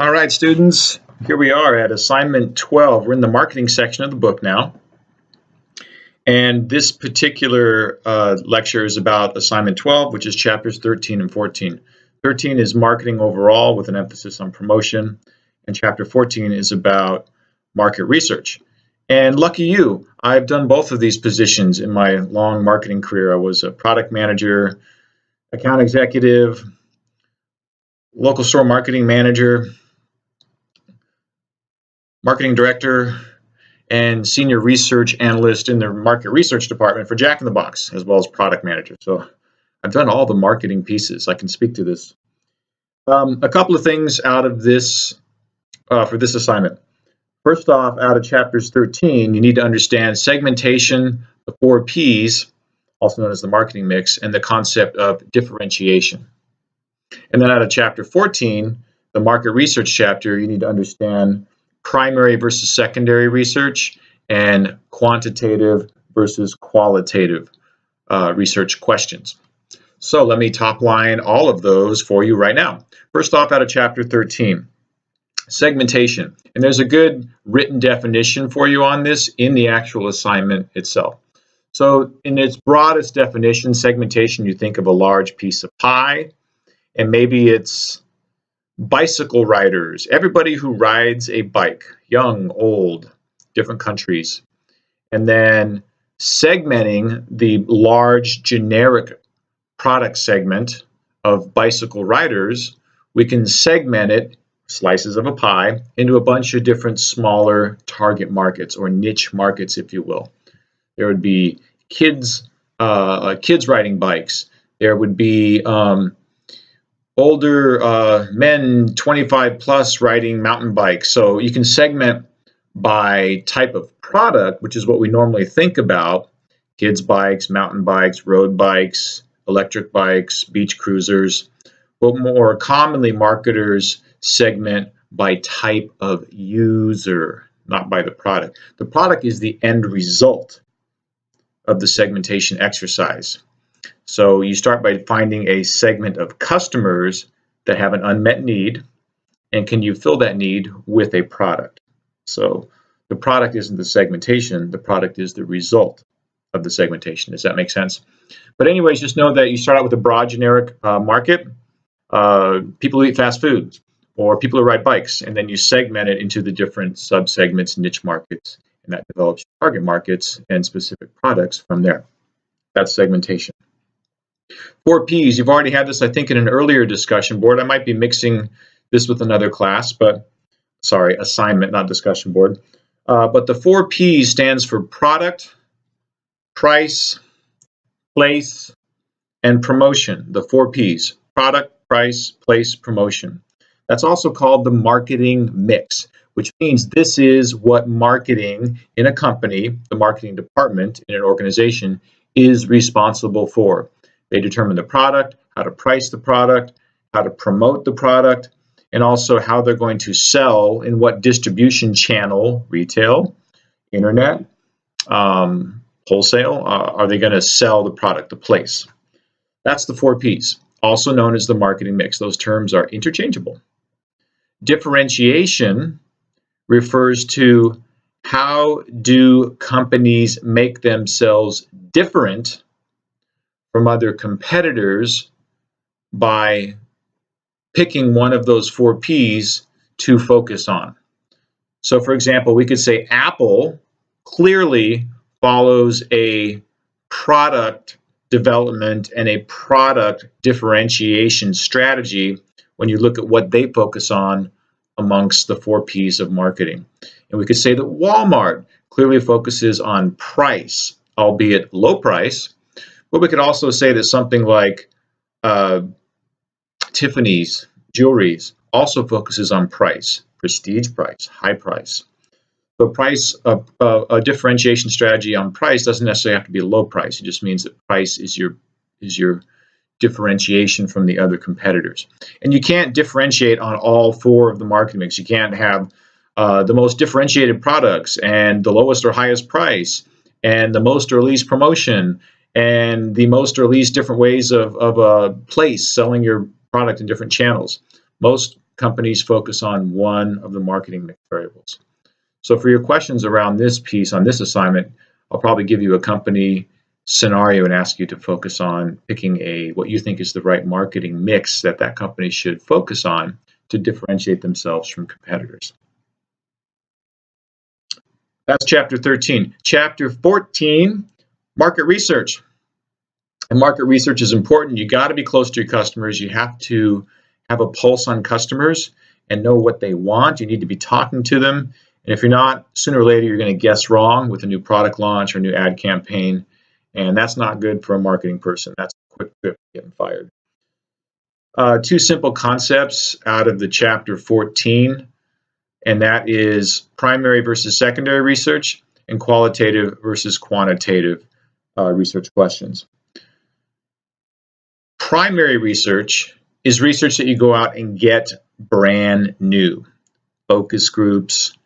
All right, students, here we are at assignment 12. We're in the marketing section of the book now. And this particular lecture is about assignment 12, which is chapters 13 and 14. 13 is marketing overall with an emphasis on promotion, and chapter 14 is about market research. And lucky you, I've done both of these positions in my long marketing career. I was a product manager, account executive, local store marketing manager, marketing director, and senior research analyst in the market research department for Jack in the Box, as well as product manager. So I've done all the marketing pieces. I can speak to this. A couple of things out of this for this assignment. First off, out of chapters 13, you need to understand segmentation, the 4 Ps, also known as the marketing mix, and the concept of differentiation. And then out of chapter 14, the market research chapter, you need to understand primary versus secondary research and quantitative versus qualitative research questions. So let me top line all of those for you right now. First off, out of chapter 13, segmentation. And there's a good written definition for you on this in the actual assignment itself. So in its broadest definition, segmentation, you think of a large piece of pie, and maybe it's bicycle riders, everybody who rides a bike, young, old, different countries. And then segmenting the large generic product segment of bicycle riders, we can segment it, slices of a pie, into a bunch of different smaller target markets or niche markets, if you will. There would be kids riding bikes. There would be older men 25 plus riding mountain bikes. So you can segment by type of product, which is what we normally think about: kids bikes, mountain bikes, road bikes, electric bikes, beach cruisers. But more commonly, marketers segment by type of user, not by the product. The product is the end result of the segmentation exercise. So you start by finding a segment of customers that have an unmet need, and can you fill that need with a product? So the product isn't the segmentation, the product is the result of the segmentation. Does that make sense? But anyways, just know that you start out with a broad generic market, people who eat fast food, or people who ride bikes, and then you segment it into the different subsegments, niche markets, and that develops target markets and specific products from there. That's segmentation. 4 Ps, you've already had this, I think, in an earlier discussion board. I might be mixing this with another class, but sorry, assignment, not discussion board. But the 4 Ps stands for product, price, place, and promotion. The 4 Ps, product, price, place, promotion. That's also called the marketing mix, which means this is what marketing in a company, the marketing department in an organization, is responsible for. They determine the product, how to price the product, how to promote the product, and also how they're going to sell in what distribution channel, retail, internet, wholesale, are they going to sell the product, the place. That's the 4 Ps, also known as the marketing mix. Those terms are interchangeable. Differentiation refers to how do companies make themselves different from other competitors by picking one of those 4 Ps to focus on. So for example, we could say Apple clearly follows a product development and a product differentiation strategy when you look at what they focus on amongst the 4 Ps of marketing. And we could say that Walmart clearly focuses on price, albeit low price. But we could also say that something like Tiffany's jewelries also focuses on price, prestige price, high price. So price, a differentiation strategy on price doesn't necessarily have to be a low price. It just means that price is your differentiation from the other competitors. And you can't differentiate on all 4 of the marketing mix. You can't have the most differentiated products and the lowest or highest price and the most or least promotion and the most or least different ways of place selling your product in different channels. Most companies focus on one of the marketing mix variables. So for your questions around this piece on this assignment, I'll probably give you a company scenario and ask you to focus on picking what you think is the right marketing mix that company should focus on to differentiate themselves from competitors. That's chapter 13. Chapter 14, market research. And market research is important. You got to be close to your customers. You have to have a pulse on customers and know what they want. You need to be talking to them. And if you're not, sooner or later, you're going to guess wrong with a new product launch or new ad campaign. And that's not good for a marketing person. That's a quick trip to getting fired. Two simple concepts out of the chapter 14, and that is primary versus secondary research and qualitative versus quantitative research questions. Primary research is research that you go out and get brand new. Focus groups,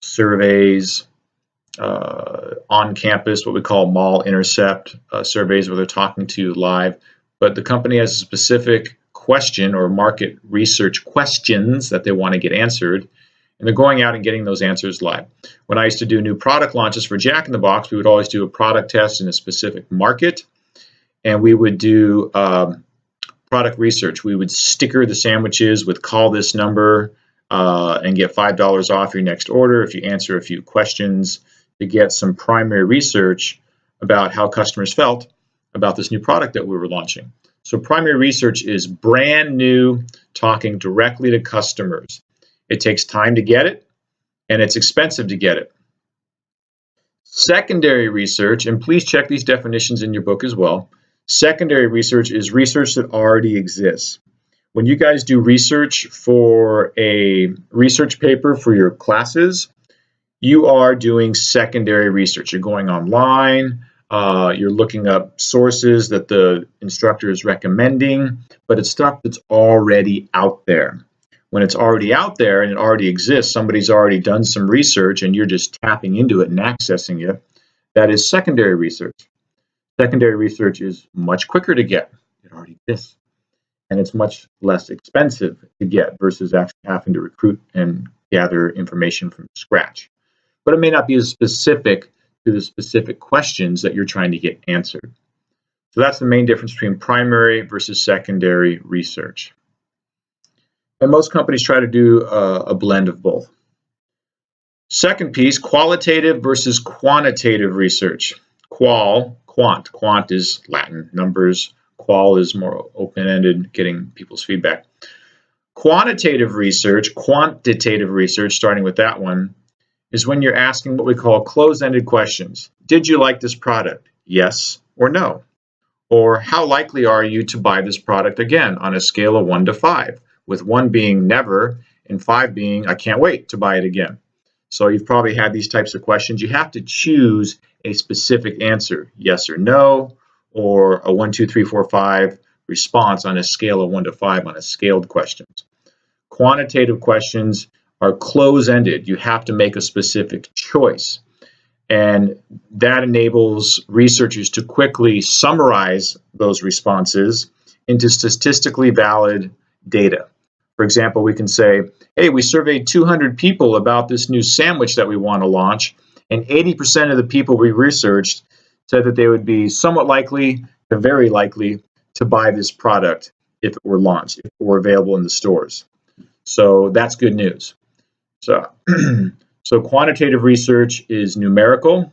surveys, on campus, what we call mall intercept surveys where they're talking to you live. But the company has a specific question or market research questions that they want to get answered, and they're going out and getting those answers live. When I used to do new product launches for Jack in the Box, we would always do a product test in a specific market, and we would do product research. We would sticker the sandwiches with call this number and get $5 off your next order if you answer a few questions to get some primary research about how customers felt about this new product that we were launching. So primary research is brand new, talking directly to customers. It takes time to get it, and it's expensive to get it. Secondary research, and please check these definitions in your book as well. Secondary research is research that already exists. When you guys do research for a research paper for your classes, you are doing secondary research. You're going online, you're looking up sources that the instructor is recommending, but it's stuff that's already out there. When it's already out there and it already exists, somebody's already done some research and you're just tapping into it and accessing it, that is secondary research. Secondary research is much quicker to get. It already exists. And it's much less expensive to get versus actually having to recruit and gather information from scratch. But it may not be as specific to the specific questions that you're trying to get answered. So that's the main difference between primary versus secondary research. And most companies try to do a blend of both. Second piece, qualitative versus quantitative research. Quant is Latin, numbers. Qual is more open-ended, getting people's feedback. Quantitative research, starting with that one, is when you're asking what we call closed-ended questions. Did you like this product? Yes or no? Or how likely are you to buy this product again on a scale of 1 to 5, with 1 being never and 5 being I can't wait to buy it again. So you've probably had these types of questions. You have to choose a specific answer, yes or no, or a 1, 2, 3, 4, 5 response on a scale of 1 to 5 on a scaled questions. Quantitative questions are close-ended. You have to make a specific choice. And that enables researchers to quickly summarize those responses into statistically valid data. For example, we can say, hey, we surveyed 200 people about this new sandwich that we want to launch, and 80% of the people we researched said that they would be somewhat likely to very likely to buy this product if it were launched, if it were available in the stores. So that's good news. So quantitative research is numerical,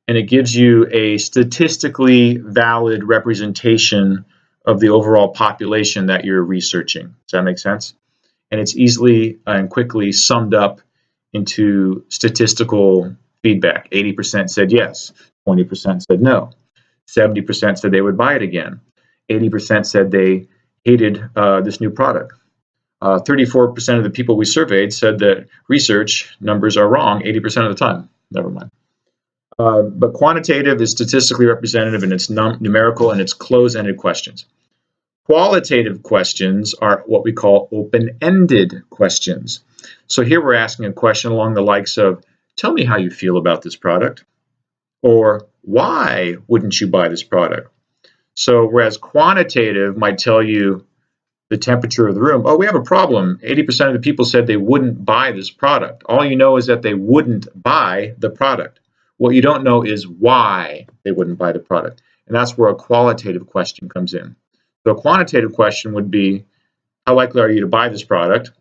and it gives you a statistically valid representation of the overall population that you're researching. Does that make sense? And it's easily and quickly summed up into statistical feedback. 80% said yes, 20% said no, 70% said they would buy it again, 80% said they hated this new product. 34% of the people we surveyed said that research numbers are wrong 80% of the time. Never mind. But quantitative is statistically representative, and it's numerical, and it's closed-ended questions. Qualitative questions are what we call open-ended questions. So here we're asking a question along the likes of, tell me how you feel about this product, or why wouldn't you buy this product? So whereas quantitative might tell you, the temperature of the room. Oh, we have a problem. 80% of the people said they wouldn't buy this product. All you know is that they wouldn't buy the product. What you don't know is why they wouldn't buy the product. And that's where a qualitative question comes in. So a quantitative question would be, how likely are you to buy this product?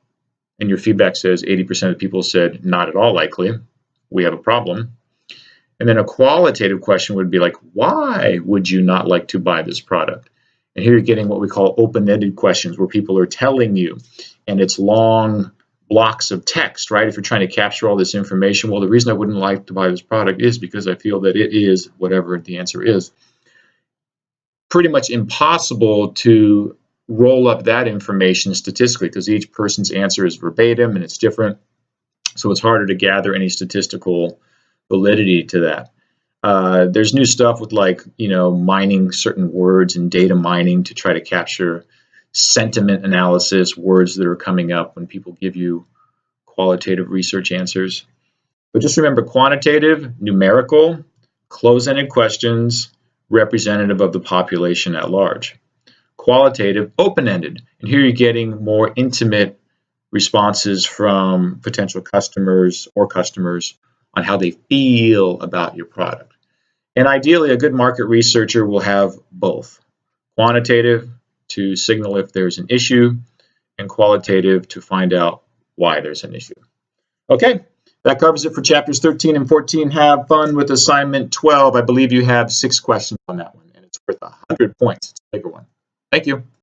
And your feedback says 80% of people said not at all likely. We have a problem. And then a qualitative question would be like, why would you not like to buy this product? And here you're getting what we call open-ended questions, where people are telling you, and it's long blocks of text, right? If you're trying to capture all this information, well, the reason I wouldn't like to buy this product is because I feel that it is whatever the answer is. Pretty much impossible to roll up that information statistically because each person's answer is verbatim and it's different. So it's harder to gather any statistical validity to that. There's new stuff with mining certain words and data mining to try to capture sentiment analysis, words that are coming up when people give you qualitative research answers. But just remember, quantitative, numerical, close-ended questions, representative of the population at large. Qualitative, open-ended, and here you're getting more intimate responses from potential customers on how they feel about your product. And ideally, a good market researcher will have both. Quantitative to signal if there's an issue, and qualitative to find out why there's an issue. Okay, that covers it for chapters 13 and 14. Have fun with assignment 12. I believe you have 6 questions on that one, and it's worth 100 points. It's a bigger one. Thank you.